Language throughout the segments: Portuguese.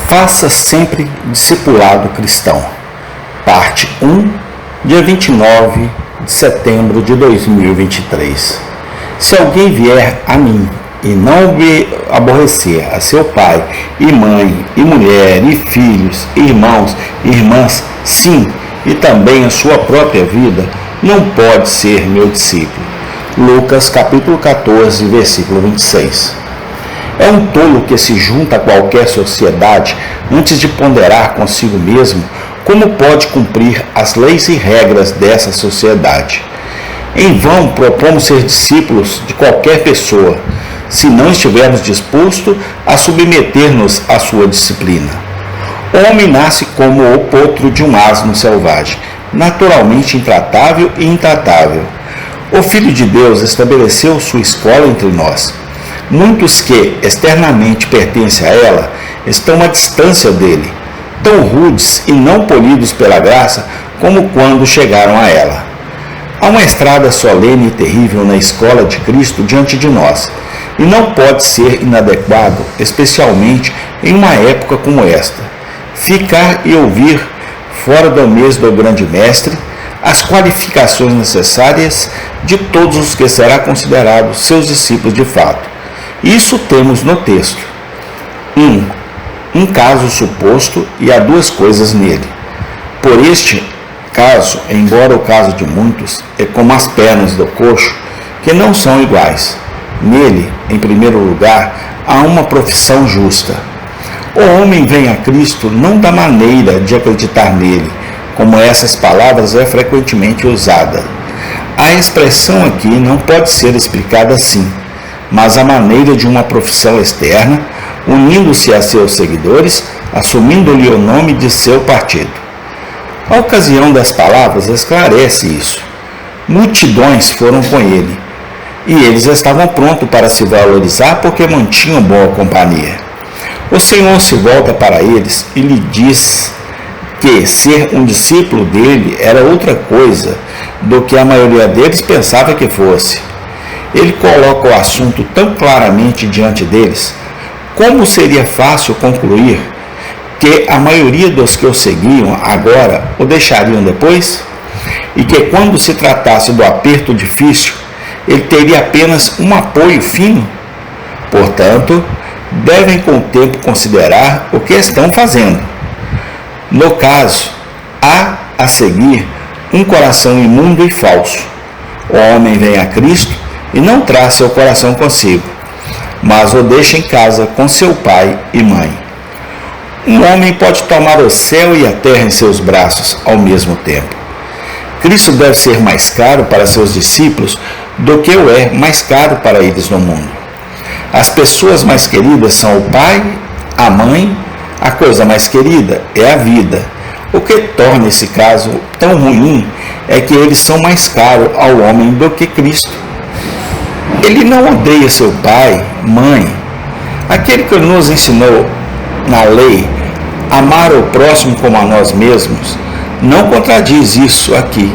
Faça sempre discipulado cristão. Parte 1, dia 29 de setembro de 2023. Se alguém vier a mim e não aborrecer a seu pai e mãe e mulher e filhos, irmãos e irmãs, sim, e também a sua própria vida, não pode ser meu discípulo. Lucas capítulo 14, versículo 26. É um tolo que se junta a qualquer sociedade antes de ponderar consigo mesmo como pode cumprir as leis e regras dessa sociedade. Em vão propomos ser discípulos de qualquer pessoa, se não estivermos dispostos a submeter-nos à sua disciplina. O homem nasce como o potro de um asno selvagem, naturalmente intratável e intratável. O Filho de Deus estabeleceu sua escola entre nós. Muitos que externamente pertencem a ela estão à distância dele, tão rudes e não polidos pela graça como quando chegaram a ela. Há uma estrada solene e terrível na escola de Cristo diante de nós, e não pode ser inadequado, especialmente em uma época como esta, ficar e ouvir, fora do mês do grande mestre, as qualificações necessárias de todos os que será considerado seus discípulos de fato. Isso temos no texto. Um caso suposto, e há duas coisas nele. Por este caso, embora o caso de muitos, é como as pernas do coxo, que não são iguais. Nele, em primeiro lugar, há uma profissão justa. O homem vem a Cristo não da maneira de acreditar nele, como essas palavras é frequentemente usada. A expressão aqui não pode ser explicada assim, mas a maneira de uma profissão externa, unindo-se a seus seguidores, assumindo-lhe o nome de seu partido. A ocasião das palavras esclarece isso. Multidões foram com ele, e eles estavam prontos para se valorizar porque mantinham boa companhia. O Senhor se volta para eles e lhe diz que ser um discípulo dele era outra coisa do que a maioria deles pensava que fosse. Ele coloca o assunto tão claramente diante deles, como seria fácil concluir que a maioria dos que o seguiam agora o deixariam depois, e que quando se tratasse do aperto difícil, ele teria apenas um apoio fino. Portanto, devem com o tempo considerar o que estão fazendo. No caso, há a seguir um coração imundo e falso. O homem vem a Cristo e não traz seu coração consigo, mas o deixa em casa com seu pai e mãe. Um homem pode tomar o céu e a terra em seus braços ao mesmo tempo. Cristo deve ser mais caro para seus discípulos do que o é mais caro para eles no mundo. As pessoas mais queridas são o pai, a mãe, a coisa mais querida é a vida. O que torna esse caso tão ruim é que eles são mais caros ao homem do que Cristo. Ele não odeia seu pai, mãe. Aquele que nos ensinou na lei, amar o próximo como a nós mesmos, não contradiz isso aqui,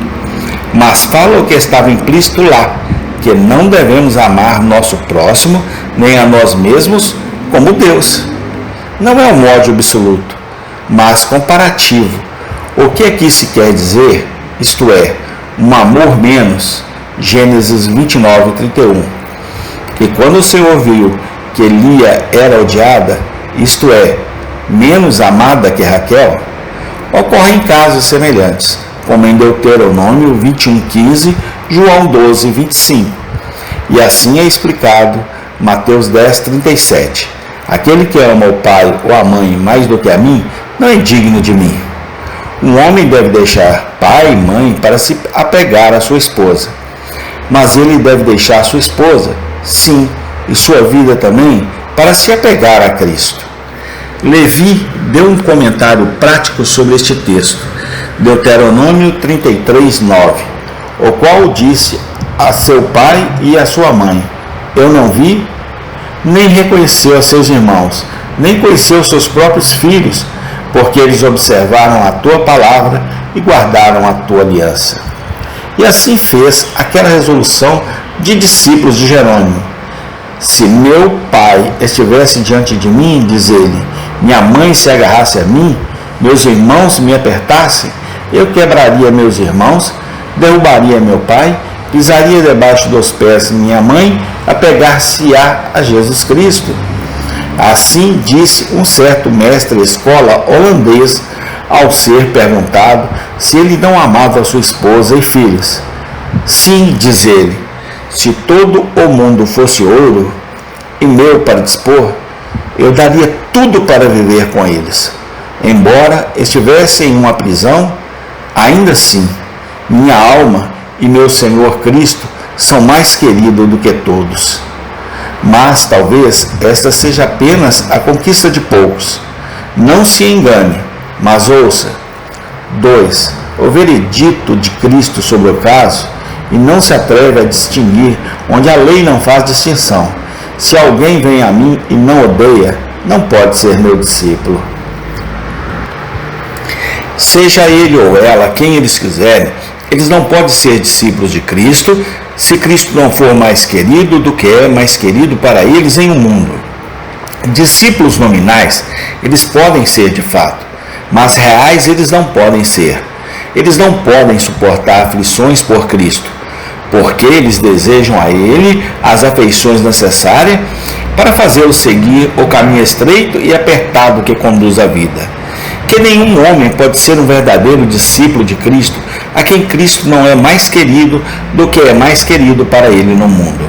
mas fala o que estava implícito lá, que não devemos amar nosso próximo, nem a nós mesmos, como Deus. Não é um ódio absoluto, mas comparativo. O que aqui se quer dizer, isto é, um amor menos, Gênesis 29, 31. E quando o Senhor viu que Lia era odiada, isto é, menos amada que Raquel, ocorrem casos semelhantes, como em Deuteronômio 21:15, João 12:25. E assim é explicado Mateus 10:37. Aquele que ama o pai ou a mãe mais do que a mim, não é digno de mim. Um homem deve deixar pai e mãe para se apegar à sua esposa, mas ele deve deixar a sua esposa, sim, e sua vida também, para se apegar a Cristo. Levi deu um comentário prático sobre este texto, Deuteronômio 33:9, o qual disse a seu pai e a sua mãe: eu não vi, nem reconheceu a seus irmãos, nem conheceu seus próprios filhos, porque eles observaram a tua palavra e guardaram a tua aliança. E assim fez aquela resolução de discípulos de Jerônimo. Se meu pai estivesse diante de mim, diz ele, minha mãe se agarrasse a mim, meus irmãos me apertassem, eu quebraria meus irmãos, derrubaria meu pai, pisaria debaixo dos pés minha mãe, apegar-se-á a Jesus Cristo. Assim disse um certo mestre de escola holandês ao ser perguntado se ele não amava sua esposa e filhos. Sim, diz ele, se todo o mundo fosse ouro e meu para dispor, eu daria tudo para viver com eles. Embora estivesse em uma prisão, ainda assim, minha alma e meu Senhor Cristo são mais queridos do que todos. Mas talvez esta seja apenas a conquista de poucos. Não se engane, mas ouça. 2. O veredito de Cristo sobre o caso, e não se atreve a distinguir onde a lei não faz distinção. Se alguém vem a mim e não odeia, não pode ser meu discípulo. Seja ele ou ela quem eles quiserem, eles não podem ser discípulos de Cristo se Cristo não for mais querido do que é mais querido para eles em um mundo. Discípulos nominais, eles podem ser de fato, mas reais eles não podem ser. Eles não podem suportar aflições por Cristo, porque eles desejam a Ele as afeições necessárias para fazê-lo seguir o caminho estreito e apertado que conduz à vida. Que nenhum homem pode ser um verdadeiro discípulo de Cristo, a quem Cristo não é mais querido do que é mais querido para ele no mundo.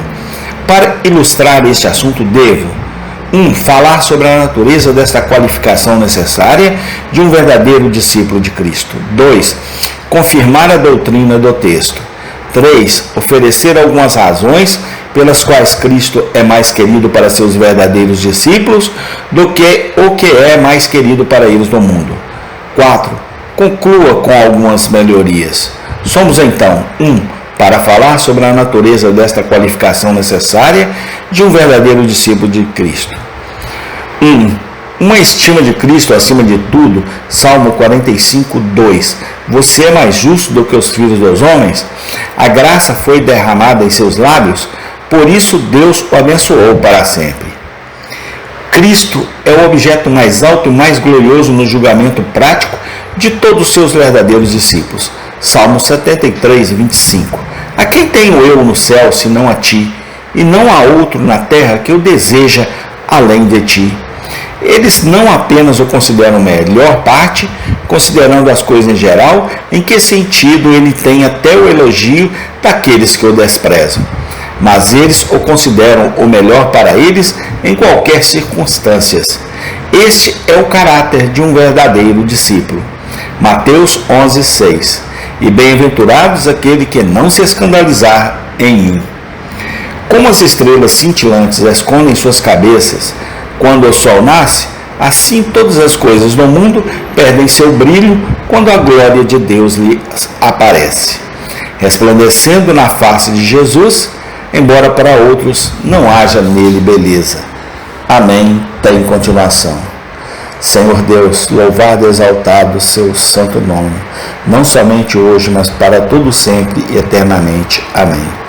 Para ilustrar este assunto, devo 1. Falar sobre a natureza desta qualificação necessária de um verdadeiro discípulo de Cristo. 2. Confirmar a doutrina do texto. 3. Oferecer algumas razões pelas quais Cristo é mais querido para seus verdadeiros discípulos do que o que é mais querido para eles no mundo. 4. Conclua com algumas melhorias. Somos então 1. Para falar sobre a natureza desta qualificação necessária de um verdadeiro discípulo de Cristo. 1. Uma estima de Cristo acima de tudo, Salmo 45, 2. Você é mais justo do que os filhos dos homens? A graça foi derramada em seus lábios, por isso Deus o abençoou para sempre. Cristo é o objeto mais alto e mais glorioso no julgamento prático de todos os seus verdadeiros discípulos. Salmo 73, 25. A quem tenho eu no céu, senão a ti? E não há outro na terra que o deseja além de ti. Eles não apenas o consideram melhor parte, considerando as coisas em geral, em que sentido ele tem até o elogio daqueles que o desprezam, mas eles o consideram o melhor para eles em qualquer circunstância. Este é o caráter de um verdadeiro discípulo. Mateus 11, 6. E bem-aventurados aquele que não se escandalizar em mim. Como as estrelas cintilantes escondem suas cabeças quando o sol nasce, assim todas as coisas no mundo perdem seu brilho quando a glória de Deus lhes aparece, resplandecendo na face de Jesus, embora para outros não haja nele beleza. Amém. Tem continuação. Senhor Deus, louvado e exaltado o seu santo nome, não somente hoje, mas para todo sempre e eternamente. Amém.